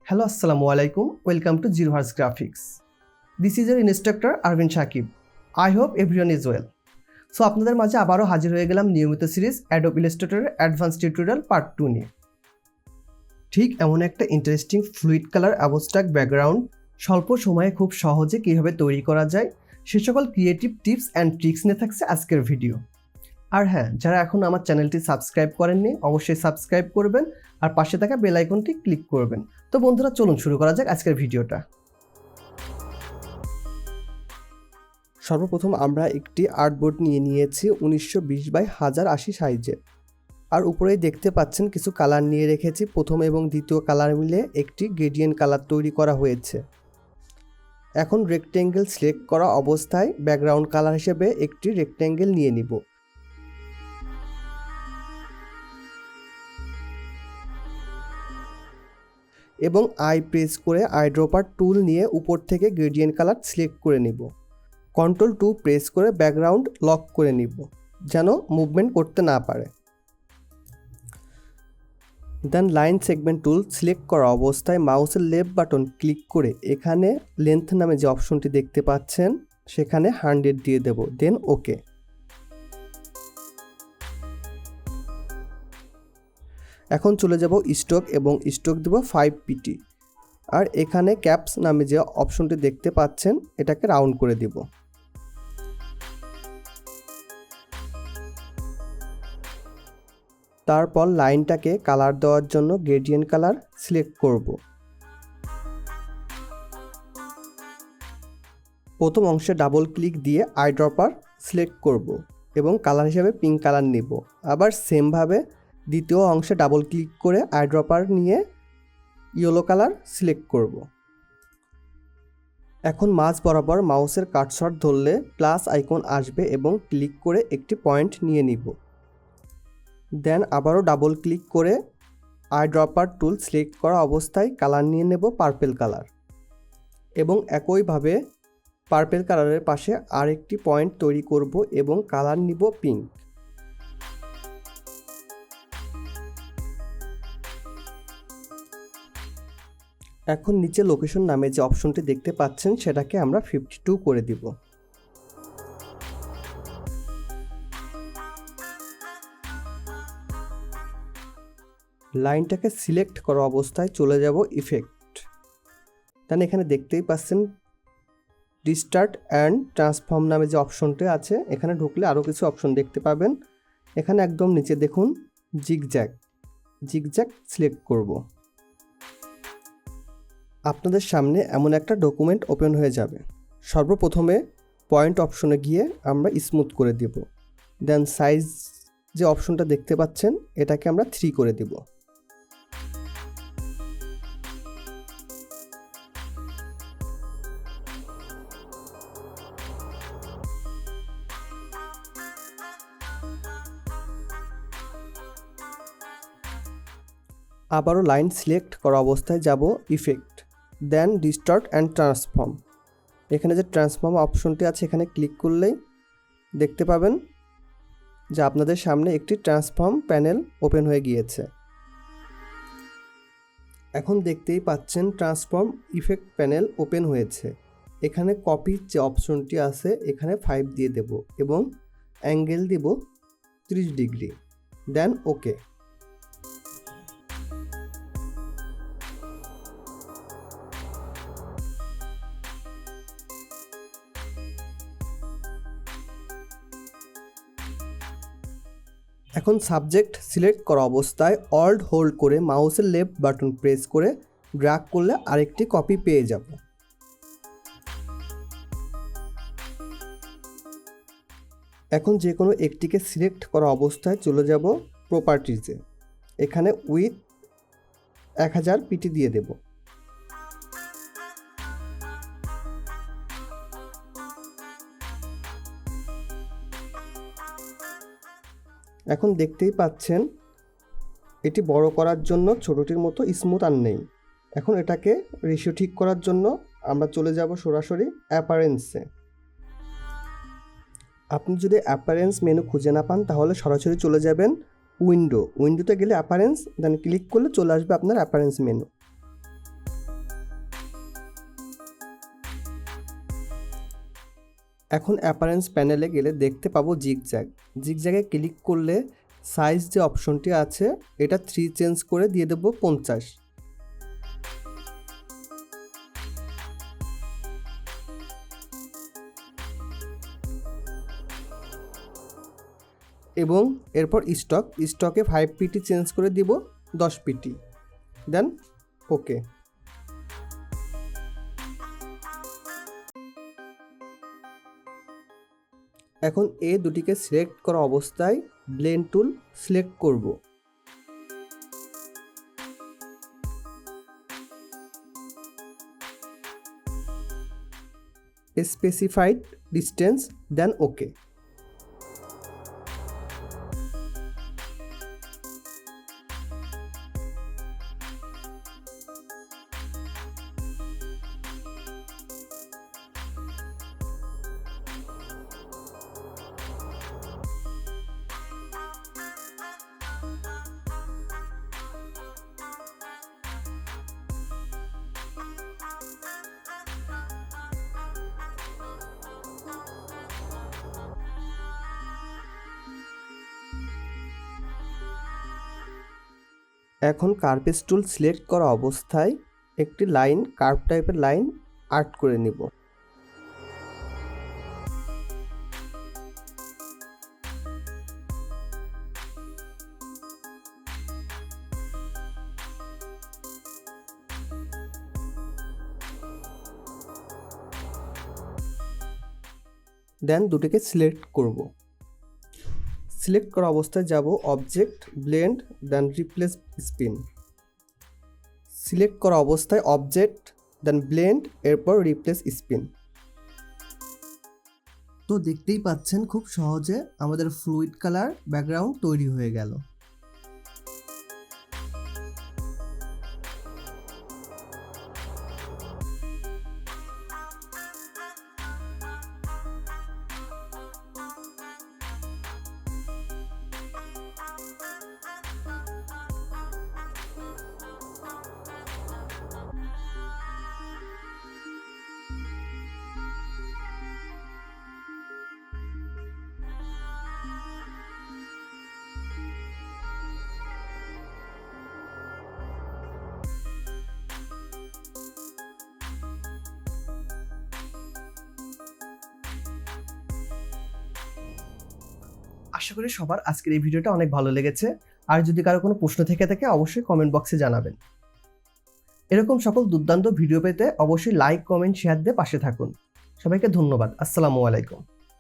Hello, Assalamu alaikum. Welcome to Zero Hertz Graphics. This is your instructor Arvind Shakib. I hope everyone is well. So আপনাদের মাঝে আবারও হাজির হয়ে গেলাম নিয়মিত series Adobe Illustrator advance tutorial part 2 নিয়ে। ঠিক এমন একটা interesting fluid colour abstract background স্বল্প সময়ে খুব সহজে কিভাবে তৈরি করা যায় সে সকল ক্রিয়েটিভ টিপস অ্যান্ড ট্রিক্স নিয়ে থাকছে আজকের ভিডিও। আর হ্যাঁ, যারা এখন আমার চ্যানেলটি সাবস্ক্রাইব করেননি অবশ্যই সাবস্ক্রাইব করবেন আর পাশে থাকা বেল আইকনটি ক্লিক করবেন। তো বন্ধুরা চলুন শুরু করা যাক আজকের ভিডিওটা। সর্বপ্রথম আমরা একটি আর্টবোর্ড নিয়েছি 1920x1080 সাইজের। আর উপরেই দেখতে পাচ্ছেন কিছু কালার নিয়ে রেখেছি। প্রথম এবং দ্বিতীয় কালার মিলে একটি গ্রেডিয়েন্ট কালার তৈরি করা হয়েছে। এখন রেক্ট্যাঙ্গেল সিলেক্ট করা অবস্থায় ব্যাকগ্রাউন্ড কালার হিসেবে একটি রেক্ট্যাঙ্গেল নিয়ে নিব। এবং আই প্রেস করে আইড্রপার টুল নিয়ে উপর থেকে গ্রেডিয়েন্ট কালার সিলেক্ট করে নিব। কন্ট্রোল 2 প্রেস করে ব্যাকগ্রাউন্ড লক করে নিব যেন মুভমেন্ট করতে না পারে। দেন লাইন সেগমেন্ট টুল সিলেক্ট করা অবস্থায় মাউসের লেফট বাটন ক্লিক করে এখানে লেন্থ নামে যে অপশনটি দেখতে পাচ্ছেন সেখানে 100 দিয়ে দেব। দেন ওকে। এখন চলে যাব স্ট্রোক এবং স্ট্রোক দেব 5 pt। আর এখানে ক্যাপস নামে যে অপশনটি দেখতে পাচ্ছেন এটাকে রাউন্ড করে দিব। তারপর লাইনটাকে কালার দেওয়ার জন্য গ্রেডিয়েন্ট কালার সিলেক্ট করব। প্রথম অংশে ডাবল ক্লিক দিয়ে আইড্রপার সিলেক্ট করব এবং কালার হিসেবে পিঙ্ক কালার নিব। আবার সেমভাবে দ্বিতীয় অংশে ডাবল ক্লিক করে আইড্রপার নিয়ে ইয়েলো কালার সিলেক্ট করব। এখন মাঝ বরাবর মাউসের কার্সর ধরলে প্লাস আইকন আসবে এবং ক্লিক করে একটি পয়েন্ট নিয়ে নিব। দেন আবারও ডাবল ক্লিক করে আইড্রপার টুল সিলেক্ট করা অবস্থায় কালার নিয়ে নেব পার্পল কালার এবং একইভাবে পার্পল কালারের পাশে আরেকটি পয়েন্ট তৈরি করব এবং কালার নিব পিঙ্ক। এখন নিচে লোকেশন নামে যে অপশনটি দেখতে পাচ্ছেন সেটাকে আমরা 52 করে দিব। লাইনটাকে সিলেক্ট করা অবস্থায় চলে যাব ইফেক্ট। দেন এখানে দেখতেই পাচ্ছেন ডিস্টার্ট অ্যান্ড ট্রান্সফর্ম নামে যে অপশনটি আছে এখানে ঢুকলে আরও কিছু অপশন দেখতে পাবেন। এখানে একদম নিচে দেখুন জিগজ্যাগ সিলেক্ট করব। আপনাদের সামনে এমন একটা ডকুমেন্ট ওপেন হয়ে যাবে। সর্বপ্রথমে পয়েন্ট অপশনে গিয়ে আমরা স্মুথ করে দেব। দেন সাইজ যে অপশনটা দেখতে পাচ্ছেন এটাকে আমরা 3 করে দেব। আবারও লাইন সিলেক্ট করা অবস্থায় যাব effect, then distort and transform. এখানে যে ট্রান্সফর্ম অপশনটি আছে এখানে ক্লিক করলেই দেখতে পাবেন যে আপনাদের সামনে একটি ট্রান্সফর্ম প্যানেল ওপেন হয়ে গিয়েছে। এখন দেখতেই পাচ্ছেন ট্রান্সফর্ম ইফেক্ট প্যানেল ওপেন হয়েছে। এখানে কপির যে অপশনটি আছে এখানে 5 দিয়ে দেব এবং অ্যাঙ্গেল দিব 30 ডিগ্রি। দেন ওকে। এখন সাবজেক্ট সিলেক্ট করা অবস্থায় অল্ট হোল্ড করে মাউসের লেফট বাটন প্রেস করে ড্র্যাগ করলে আরেকটি কপি পেয়ে যাব। এখন যে কোনো একটিকে সিলেক্ট করা অবস্থায় চলে যাব প্রপার্টিজে। এখানে উইথ 1000 pt দিয়ে দেব। এখন দেখতেই পাচ্ছেন এটি বড় করার জন্য ছোটটির মতো স্মুথ আর নেই। এখন এটাকে রেশিও ঠিক করার জন্য আমরা চলে যাব সরাসরি অ্যাপারেন্সে। আপনি যদি অ্যাপারেন্স মেনু খুঁজে না পান তাহলে সরাসরি চলে যাবেন উইন্ডোতে গেলে অ্যাপারেন্স, দেন ক্লিক করলে চলে আসবে আপনার অ্যাপারেন্স মেনু। এখন অ্যাপারেন্স প্যানেলে গেলে দেখতে পাবো জিগজ্যাগ। জিগজ্যাগে ক্লিক করলে সাইজ যে অপশনটি আছে এটা 3 চেঞ্জ করে দিয়ে দেবো 50। এবং এরপর স্টকে 5 পিটি চেঞ্জ করে দিব 10 পিটি, দেন ওকে। এখন এই দুটিকে সিলেক্ট করা অবস্থায় ব্লেন্ড টুল সিলেক্ট করব। স্পেসিফাইড ডিস্টেন্স, দেন ওকে। এখন কার্ভেজ টুল সিলেক্ট করা অবস্থায় একটি লাইন, কার্ভ টাইপের লাইন আর্ট করে নিব। দেন দুটিকে সিলেক্ট করব। সিলেক্ট করা অবস্থায় যাব অবজেক্ট, ব্লেন্ড, দেন রিপ্লেস স্পিন। সিলেক্ট করা অবস্থায় অবজেক্ট, দেন ব্লেন্ড, এরপর রিপ্লেস স্পিন। তো দেখতেই পাচ্ছেন খুব সহজে আমাদের ফ্লুইড কালার ব্যাকগ্রাউন্ড তৈরি হয়ে গেল। আশা করি সবার আজকের এই ভিডিওটা অনেক ভালো লেগেছে। আর যদি কারো কোনো প্রশ্ন থেকে থাকে অবশ্যই কমেন্ট বক্সে জানাবেন। এরকম সকল দুর্দান্ত ভিডিও পেতে অবশ্যই লাইক, কমেন্ট, শেয়ার দিয়ে পাশে থাকুন। সবাইকে ধন্যবাদ। আসসালামু আলাইকুম।